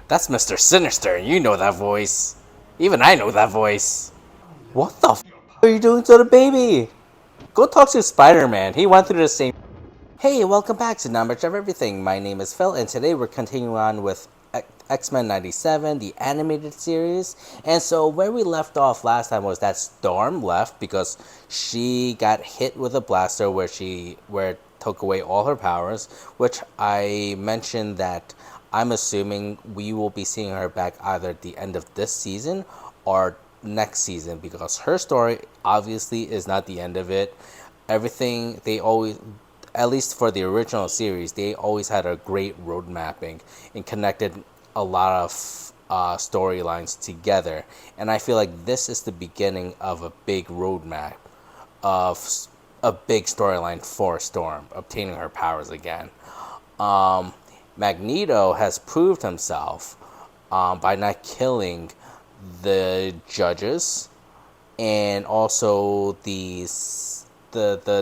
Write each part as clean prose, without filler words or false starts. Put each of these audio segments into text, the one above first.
That's Mr. Sinister, you know that voice. Even I know that voice. What the are you doing to the baby? Go talk to Spider-Man. He went through the same. Hey, welcome back to Not Much of Everything. My name is Phil, and today we're continuing on with X-Men 97, the animated series. And so where we left off last time was that Storm left because she got hit with a blaster where it took away all her powers, which I mentioned that I'm assuming we will be seeing her back either at the end of this season or next season because her story obviously is not the end of it. Everything they always, at least for the original series, they always had a great road mapping and connected a lot of storylines together. And I feel like this is the beginning of a big roadmap of a big storyline for Storm obtaining her powers again. Um, Magneto has proved himself by not killing the judges and also the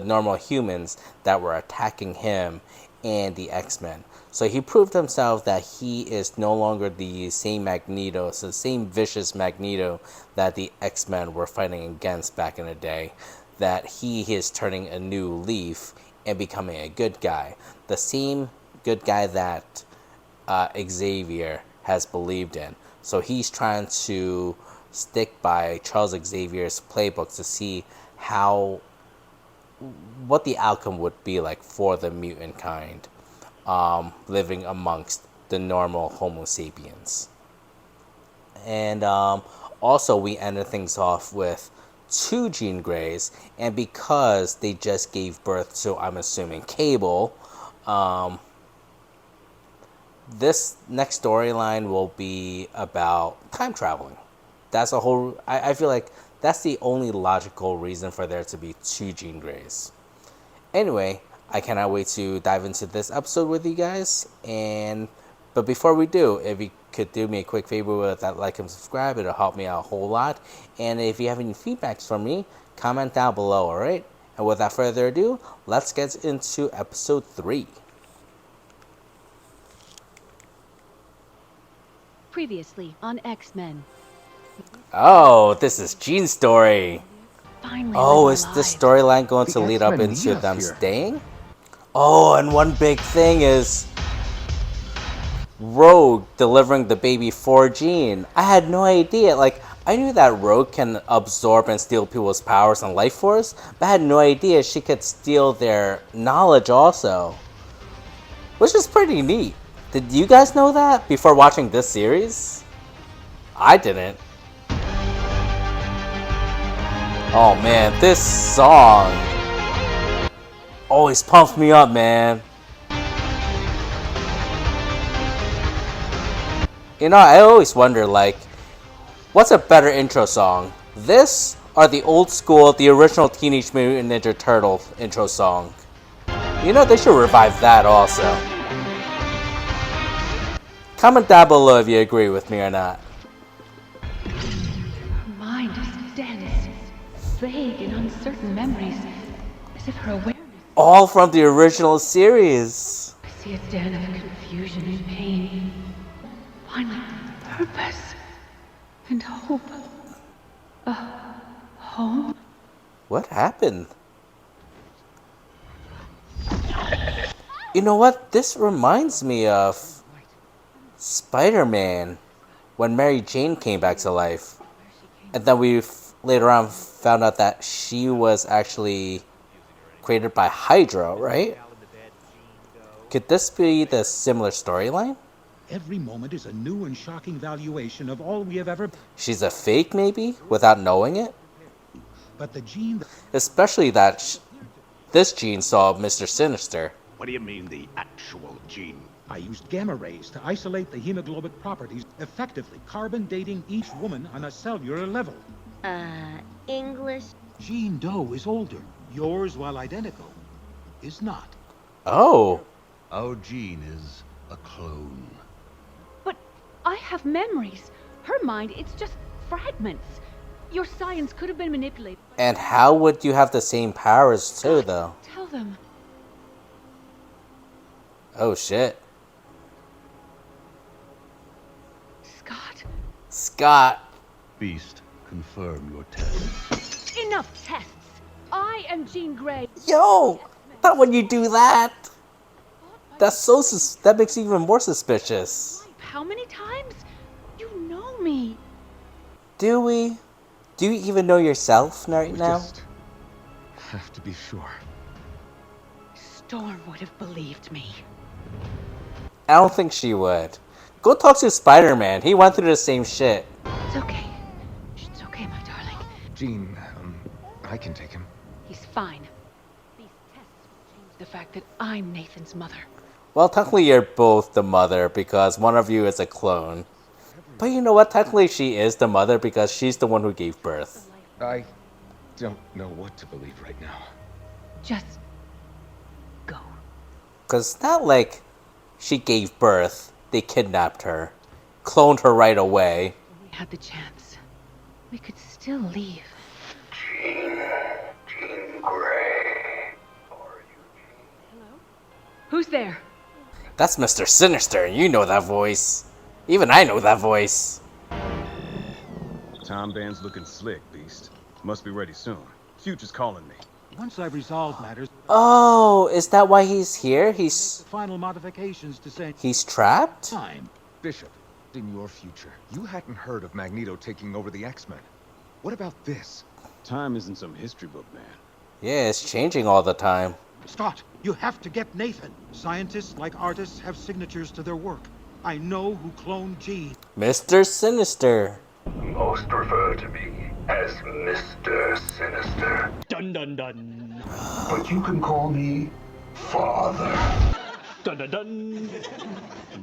normal humans that were attacking him and the X-Men. So he proved himself that he is no longer the same Magneto, so the same vicious Magneto that the X-Men were fighting against back in the day. That he is turning a new leaf and becoming a good guy. The same good guy that Xavier has believed in. So he's trying to stick by Charles Xavier's playbook to see how what the outcome would be like for the mutant kind living amongst the normal Homo sapiens. And also, we ended things off with two Jean Greys, and because they just gave birth to, I'm assuming, Cable, um, this next storyline will be about time traveling. That's a whole. I feel like that's the only logical reason for there to be two Jean Greys. Anyway, I cannot wait to dive into this episode with you guys. And but before we do, if you could do me a quick favor with that like and subscribe, it'll help me out a whole lot. And if you have any feedbacks from me, comment down below, alright? And without further ado, let's get into episode 3. Previously on X-Men. Oh, this is Jean's story. Finally, Oh, live is our this lives. storyline going to The lead up X-Men need into us them here. staying? Oh, and one big thing is Rogue delivering the baby for Jean. I had no idea. Like, I knew that Rogue can absorb and steal people's powers and life force, but I had no idea she could steal their knowledge also. Which is pretty neat. Did you guys know that before watching this series? I didn't. Oh man, this song always pumps me up, man. You know, I always wonder, like, what's a better intro song? This or the old school, the original Teenage Mutant Ninja Turtle intro song? You know, they should revive that also. Comment down below if you agree with me or not. Her mind is dense, vague and uncertain memories, as if her awareness. All from the original series. I see a den of confusion and pain. Finally, purpose and hope. A home? What happened? You know what? This reminds me of Spider-Man when Mary Jane came back to life. And then we later on found out that she was actually created by Hydra, right? Could this be the similar storyline? Every moment is a new and shocking valuation of all we have ever. She's a fake, maybe, without knowing it? But the gene. Especially that this gene saw Mr. Sinister. What do you mean, the actual gene? I used gamma rays to isolate the hemoglobic properties, effectively carbon dating each woman on a cellular level. English? Jean Doe is older. Yours, while identical, is not. Oh. Our gene is a clone. But I have memories. Her mind, it's just fragments. Your science could have been manipulated. And how would you have the same powers too, though? Tell them. Oh shit. Scott. Beast, confirm your test. Enough tests. I am Jean Grey. Yo! Not when you do that! That makes you even more suspicious. How many times? You know me. Do we? Do you even know yourself right now? Just have to be sure. Storm would have believed me. I don't think she would. Go talk to Spider-Man. He went through the same shit. It's okay. It's okay, my darling. Jean, I can take him. He's fine. These tests will change the fact that I'm Nathan's mother. Well, technically you're both the mother because one of you is a clone. But you know what? Technically she is the mother because she's the one who gave birth. I don't know what to believe right now. Just go. Because it's not like she gave birth. They kidnapped her. Cloned her right away. When we had the chance, we could still leave. Jean Grey. Are you Jean? Hello? Who's there? That's Mr. Sinister. You know that voice. Even I know that voice. Tom Band's looking slick, Beast. Must be ready soon. Future's calling me. Once I've resolved matters, Oh, is that why he's here? He's final modifications to say trapped? time. Bishop, in your future, you hadn't heard of Magneto taking over the X-Men. What about this? Time isn't some history book, man. Yeah, it's changing all the time. Scott, you have to get Nathan. Scientists, like artists, have signatures to their work. I know who cloned Jean. Mr. Sinister. Most refer to me as Mr. Sinister. Dun dun dun. But you can call me Father. Dun dun dun.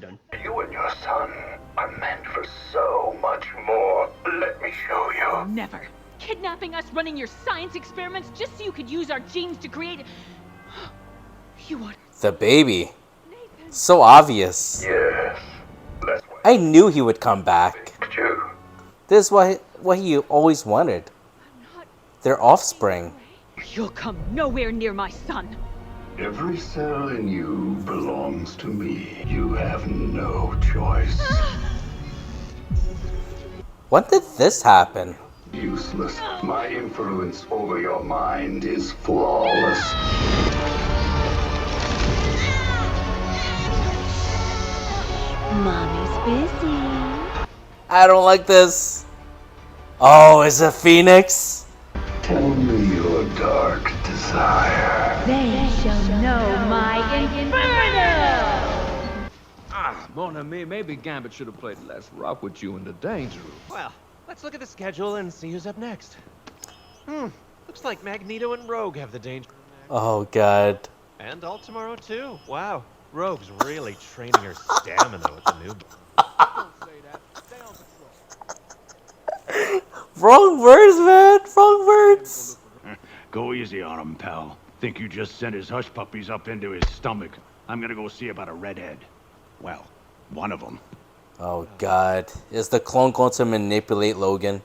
Dun. You and your son are meant for so much more. Let me show you. Never. Kidnapping us, running your science experiments just so you could use our genes to create... You want... The baby. So obvious. Yes. That's what I knew he would come back. I you. This is what he always wanted. Their offspring. You'll come nowhere near my son. Every cell in you belongs to me. You have no choice. When did this happen? Useless. My influence over your mind is flawless. Mommy's busy. I don't like this. Oh, is it Phoenix? Tell me your dark desire. They shall know my inferno! Ah, mon ami, maybe Gambit should have played less rough with you in the danger room. Well, let's look at the schedule and see who's up next. Looks like Magneto and Rogue have the danger room next. Oh, God. And all tomorrow, too. Wow, Rogue's really training her stamina with the new... Wrong words, man. Wrong words. Go easy on him, pal. Think you just sent his hush puppies up into his stomach. I'm gonna go see about a redhead. Well, one of them. Oh, God. Is the clone going to manipulate Logan?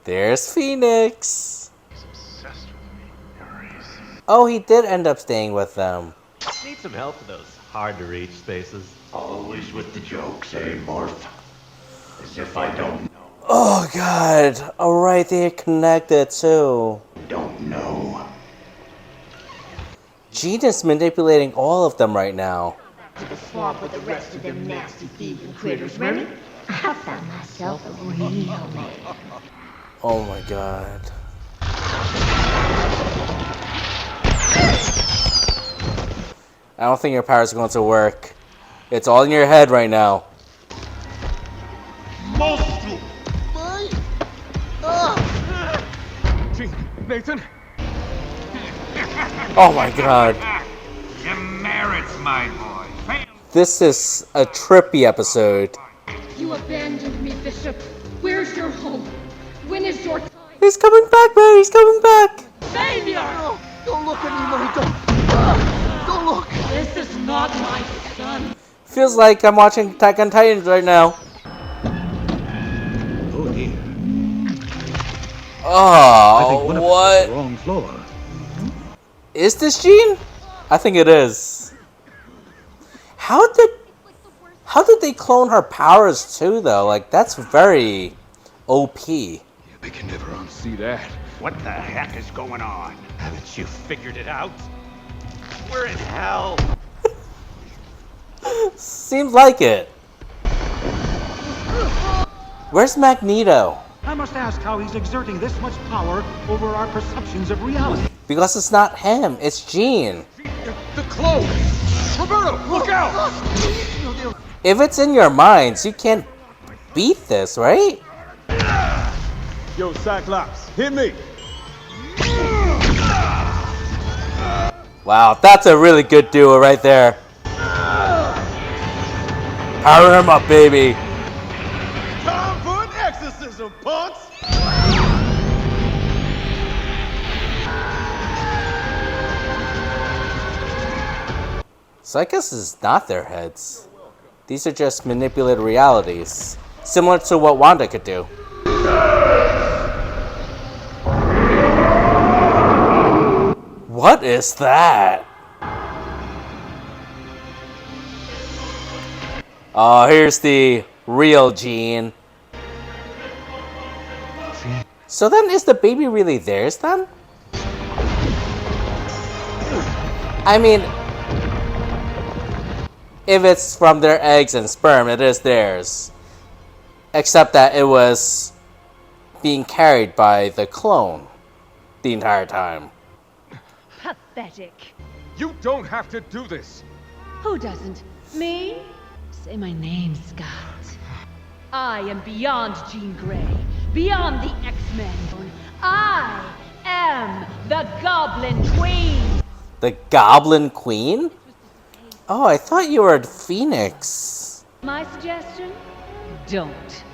There's Phoenix. He's obsessed with me. Oh, he did end up staying with them. Need some help with those hard-to-reach spaces. Always with the jokes, eh, Morph? As if I don't Oh, God. Alright, they're connected, too. know. Jean is manipulating all of them right now. To the swamp with the rest of them nasty thieving critters, Remy. I found myself a real man. Oh, my God. I don't think your powers are going to work. It's all in your head right now. Jean, Nathan? Oh, my God. Demerits, my boy. This is a trippy episode. You abandoned me, Bishop. Where's your home? When is your time? He's coming back, man. He's coming back. Savior! Don't look anymore, don't look! This is not my son. Feels like I'm watching Attack on Titans right now. Oh dear. I think Oh, one of us hit the what? wrong floor. Is this Jean? I think it is. How did they clone her powers too though? Like that's very OP. Yeah, they can never unsee that. What the heck is going on? Haven't you figured it out? We're in hell. Seems like it. Where's Magneto? I must ask how he's exerting this much power over our perceptions of reality. Because it's not him, it's Jean. The clone! Roberto, look out! If it's in your minds, you can't beat this, right? Yo, Cyclops, hit me! Wow, that's a really good duo right there. Power him up, baby. Time for an exorcism, punks! So I guess it's not their heads. These are just manipulated realities. Similar to what Wanda could do. What is that? Oh, here's the real Jean. So then, is the baby really theirs then? I mean, if it's from their eggs and sperm, it is theirs. Except that it was being carried by the clone the entire time. Pathetic. You don't have to do this! Who doesn't? Me? Say my name, Scott. I am beyond Jean Grey, beyond the X-Men. I am the Goblin Queen! The Goblin Queen? Oh, I thought you were Phoenix. My suggestion? Don't.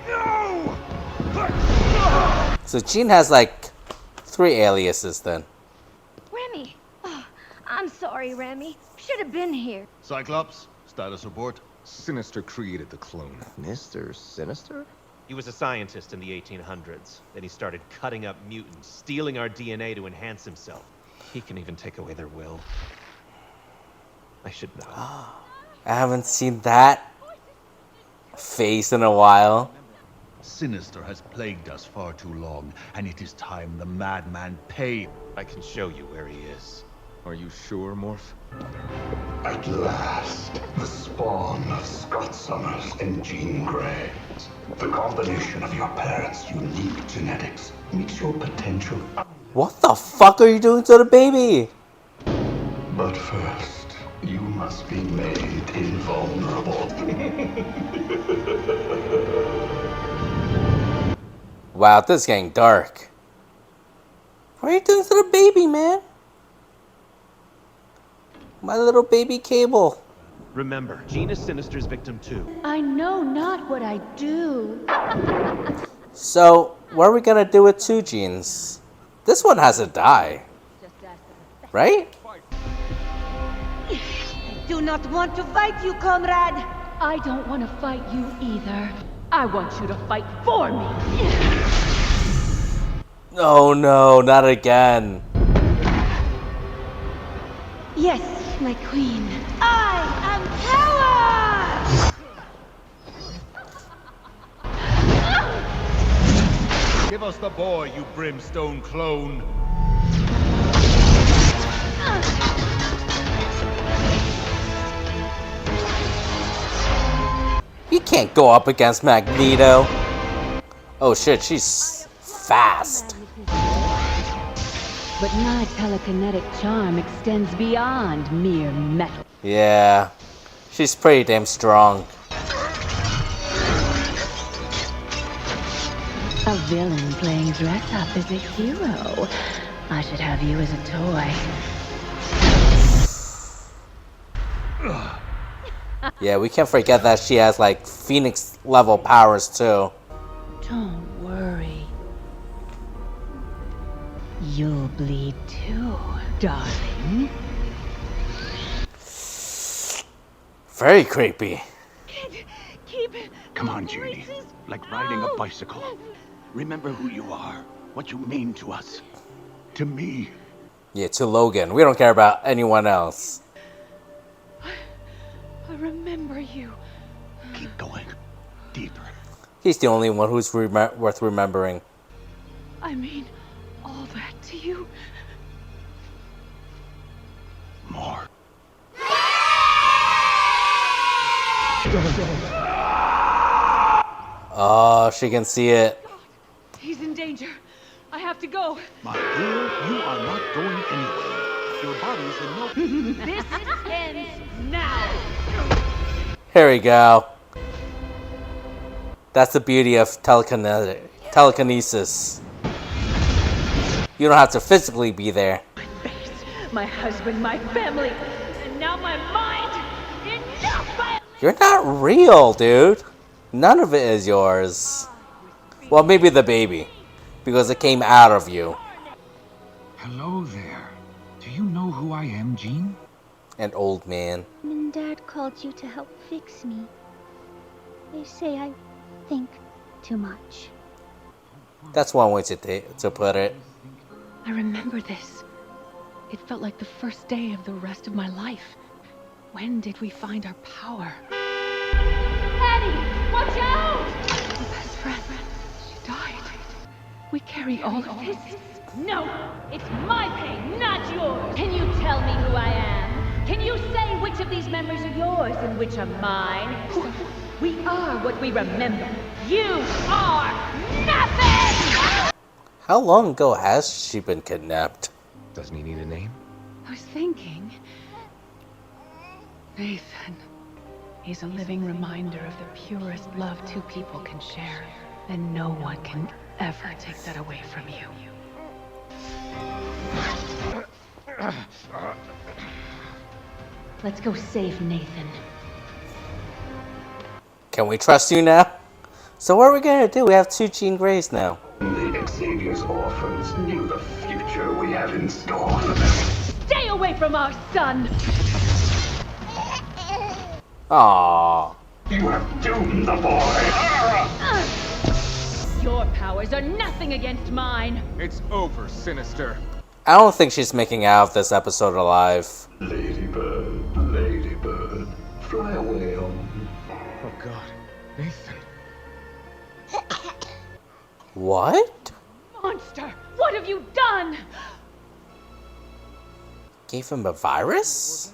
No! So Jean has like 3 aliases then. Remy! Oh, I'm sorry, Remy. Should have been here. Cyclops, status report. Sinister created the clone. Mr. Sinister? He was a scientist in the 1800s. Then he started cutting up mutants, stealing our DNA to enhance himself. He can even take away their will. I should know. I haven't seen that face in a while. Sinister has plagued us far too long, and it is time the madman paid. I can show you where he is. Are you sure, Morph? At last, the spawn of Scott Summers and Jean Grey. The combination of your parents' unique genetics makes your potential. What the fuck are you doing to the baby? But first, you must be made invulnerable. Wow, this is getting dark. What are you doing to the baby, man? My little baby Cable. Remember, Jean is Sinister's victim too. I know not what I do. So, what are we gonna do with 2 Jeans? This one has to die. Right? I do not want to fight you, comrade. I don't want to fight you either. I want you to fight for me. Oh no, not again. Yes, my queen. I am power! Give us the boy, you brimstone clone. You can't go up against Magneto. Oh shit, she's fast. But my telekinetic charm extends beyond mere metal. Yeah, she's pretty damn strong. A villain playing dress up as a hero. I should have you as a toy. Yeah, we can't forget that she has like Phoenix level powers too. Don't worry. You'll bleed too, darling. Very creepy. Come on, Judy. Like riding a bicycle. Remember who you are, what you mean to us. To me. Yeah, to Logan. We don't care about anyone else. I remember you. Keep going. Deeper. He's the only one who's worth remembering. I mean, all that to you? More. Oh, she can see it. He's in danger. I have to go. My dear, you are not going anywhere. Your body's in no... This ends now. Here we go. That's the beauty of telekinesis. You don't have to physically be there. My face, my husband, my family, and now my mind. Enough! You're not real, dude. None of it is yours. Well, maybe the baby, because it came out of you. Hello there. Do you know who I am, Jean? An old man. And Dad called you to help fix me. They say I think too much. That's one way to put it. I remember this. It felt like the first day of the rest of my life. When did we find our power? Eddie, watch out! My best friend, she died. We carry all of this. No, it's my pain, not yours. Can you tell me who I am? Can you say which of these memories are yours and which are mine? We are what we remember. You are nothing! How long ago has she been kidnapped? Doesn't he need a name? I was thinking... Nathan. He's a living reminder of the purest love two people can share. And no one can ever take that away from you. Let's go save Nathan. Can we trust you now? So what are we gonna do? We have 2 Jean Greys now. The Xavier's orphans knew the future we have in store for them. Stay away from our son! Aww. You have doomed the boy! Your powers are nothing against mine! It's over, Sinister. I don't think she's making out of this episode alive. Ladybird, ladybird, fly away home. Oh God, Nathan. What? Monster! What have you done? Gave him a virus?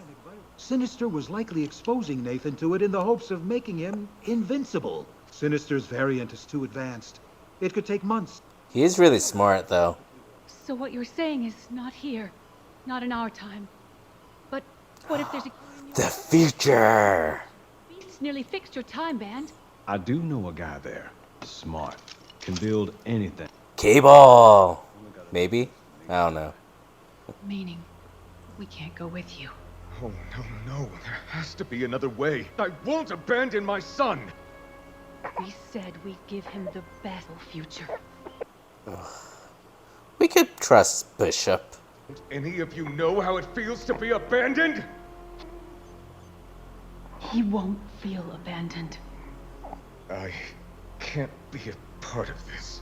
Sinister was likely exposing Nathan to it in the hopes of making him invincible. Sinister's variant is too advanced. It could take months. He is really smart, though. So what you're saying is not here. Not in our time. But what if there's a... The future! Beast's nearly fixed your time band. I do know a guy there. Smart. Can build anything. Cable! Maybe? I don't know. Meaning, we can't go with you. Oh, no. There has to be another way. I won't abandon my son! We said we'd give him the best future. We could trust Bishop. Any of you know how it feels to be abandoned? He won't feel abandoned. I can't be a part of this.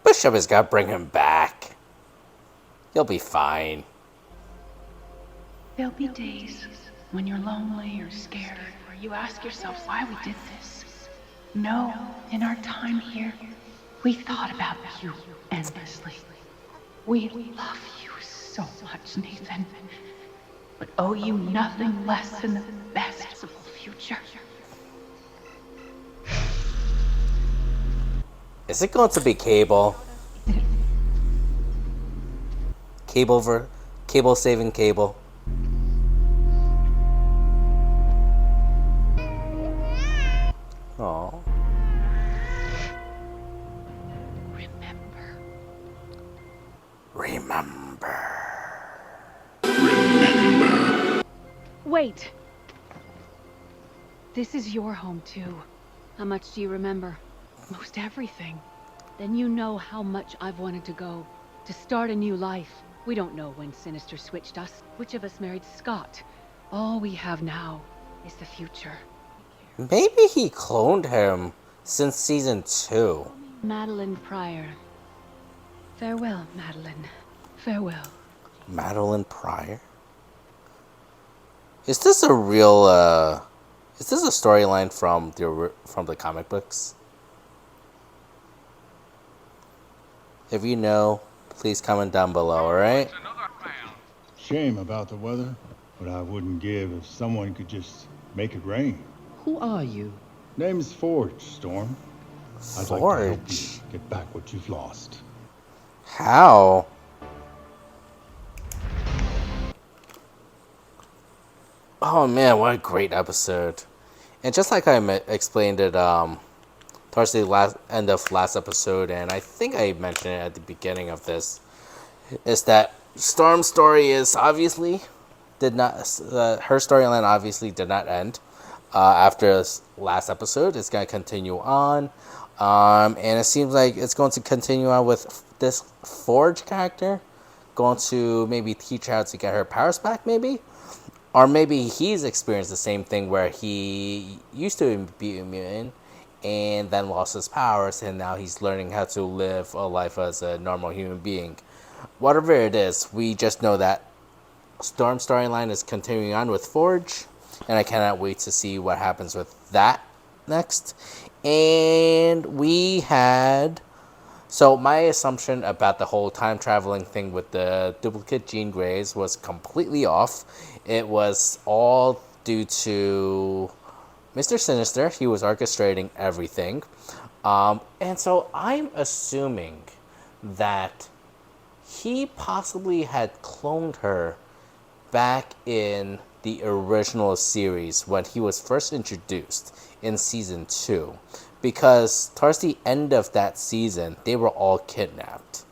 Bishop has got to bring him back. He'll be fine. There'll be days when you're lonely or scared, where you ask yourself why we did this. No, in our time here, we thought about you endlessly. We love you so much, Nathan, but owe you nothing less than the best possible future. Is it going to be Cable? Cable saving Cable. Aww. Remember. Wait. This is your home too. How much do you remember? Most everything. Then you know how much I've wanted to go. To start a new life. We don't know when Sinister switched us. Which of us married Scott? All we have now is the future. Maybe he cloned him since season 2. Madeline Pryor. Farewell, Madeline. Farewell. Madeline Pryor? Is this a real, is this a storyline from the comic books? If you know, please comment down below, alright? Shame about the weather, but I wouldn't give if someone could just make it rain. Who are you? Name's Forge, Storm. I'd like to help you get back what you've lost. How? Oh man, what a great episode. And just like I explained it towards the end of last episode, and I think I mentioned it at the beginning of this, is that Storm's story is obviously her storyline obviously did not end after this last episode. It's going to continue on, and it seems like it's going to continue on with this Forge character, going to maybe teach her how to get her powers back, maybe. Or maybe he's experienced the same thing where he used to be a mutant and then lost his powers, and now he's learning how to live a life as a normal human being. Whatever it is, we just know that Storm's storyline is continuing on with Forge, and I cannot wait to see what happens with that next. And we had... So my assumption about the whole time traveling thing with the duplicate Jean Greys was completely off. It was all due to Mr. Sinister. He was orchestrating everything. And so I'm assuming that he possibly had cloned her back in the original series when he was first introduced in season 2. Because towards the end of that season, they were all kidnapped.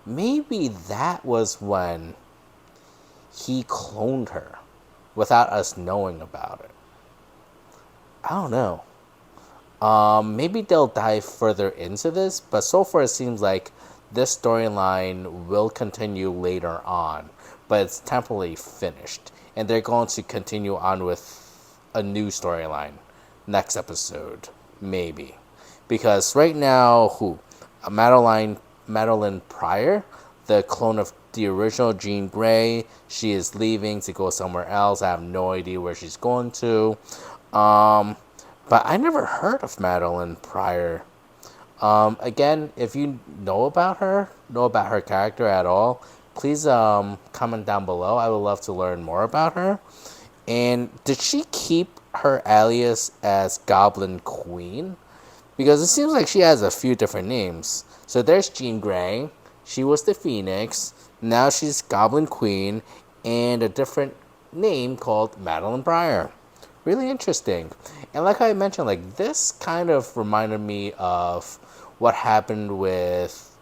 Maybe that was when he cloned her without us knowing about it. I don't know. Maybe they'll dive further into this, but so far it seems like this storyline will continue later on, but it's temporarily finished. And they're going to continue on with a new storyline next episode. Maybe. Because right now, Madeline Pryor, the clone of the original Jean Grey, she is leaving to go somewhere else. I have no idea where she's going to. But I never heard of Madeline Pryor. Again, if you know about her character at all, please comment down below. I would love to learn more about her. And did she keep her alias as Goblin Queen? Because it seems like she has a few different names. So there's Jean Grey. She was the Phoenix. Now she's Goblin Queen. And a different name called Madeline Pryor. Really interesting. And like I mentioned, like this kind of reminded me of what happened with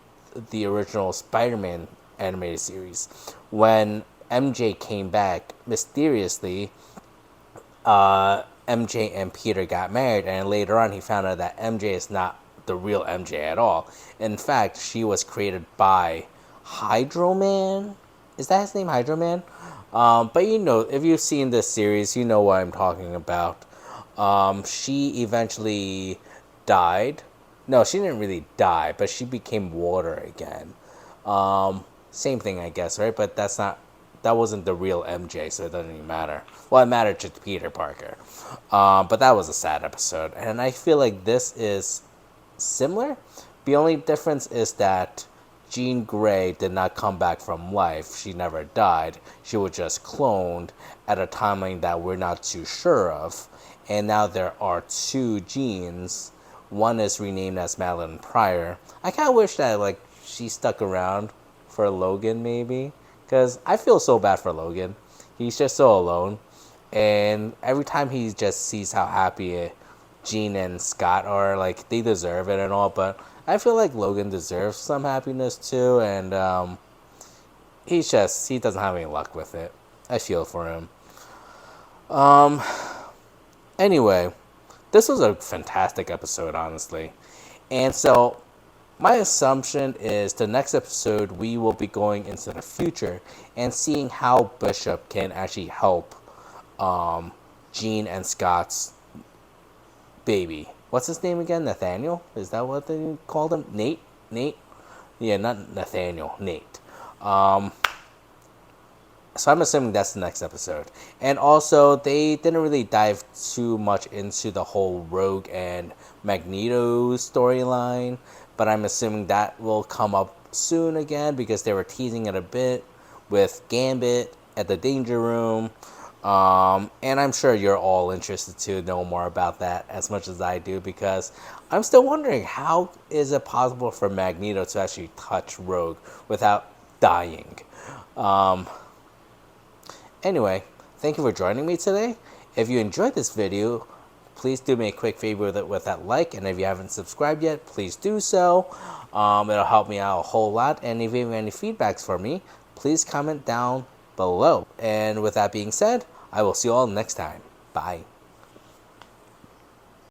the original Spider-Man animated series. When MJ came back mysteriously, MJ and Peter got married, and later on he found out that MJ is not the real MJ at all. In fact, she was created by Hydro Man. Is that his name, Hydro Man? But you know, if you've seen this series, you know what I'm talking about. She eventually died. No, she didn't really die, but she became water again. Same thing, I guess, right? But that wasn't the real MJ, so it doesn't even matter. Well, it mattered to Peter Parker. But that was a sad episode. And I feel like this is similar. The only difference is that Jean Grey did not come back from life. She never died. She was just cloned at a timeline that we're not too sure of. And now there are 2 Jeans. One is renamed as Madeline Pryor. I kind of wish that like she stuck around for Logan, maybe. Because I feel so bad for Logan. He's just so alone. And every time he just sees how happy Jean and Scott are, like, they deserve it and all. But I feel like Logan deserves some happiness too. And he doesn't have any luck with it. I feel for him. Anyway, this was a fantastic episode, honestly. And so my assumption is the next episode we will be going into the future and seeing how Bishop can actually help Jean and Scott's baby. what's his name again? Nathaniel? Is that what they called him? Nate? Nate? Yeah, not Nathaniel. Nate. So I'm assuming that's the next episode. And also, they didn't really dive too much into the whole Rogue and Magneto storyline, but I'm assuming that will come up soon again because they were teasing it a bit with Gambit at the Danger Room. And I'm sure you're all interested to know more about that as much as I do, because I'm still wondering, how is it possible for Magneto to actually touch Rogue without dying? Anyway, thank you for joining me today. If you enjoyed this video, please do me a quick favor with that like, and if you haven't subscribed yet, please do so. It'll help me out a whole lot, and if you have any feedbacks for me, please comment down below. And with that being said, I will see you all next time. Bye.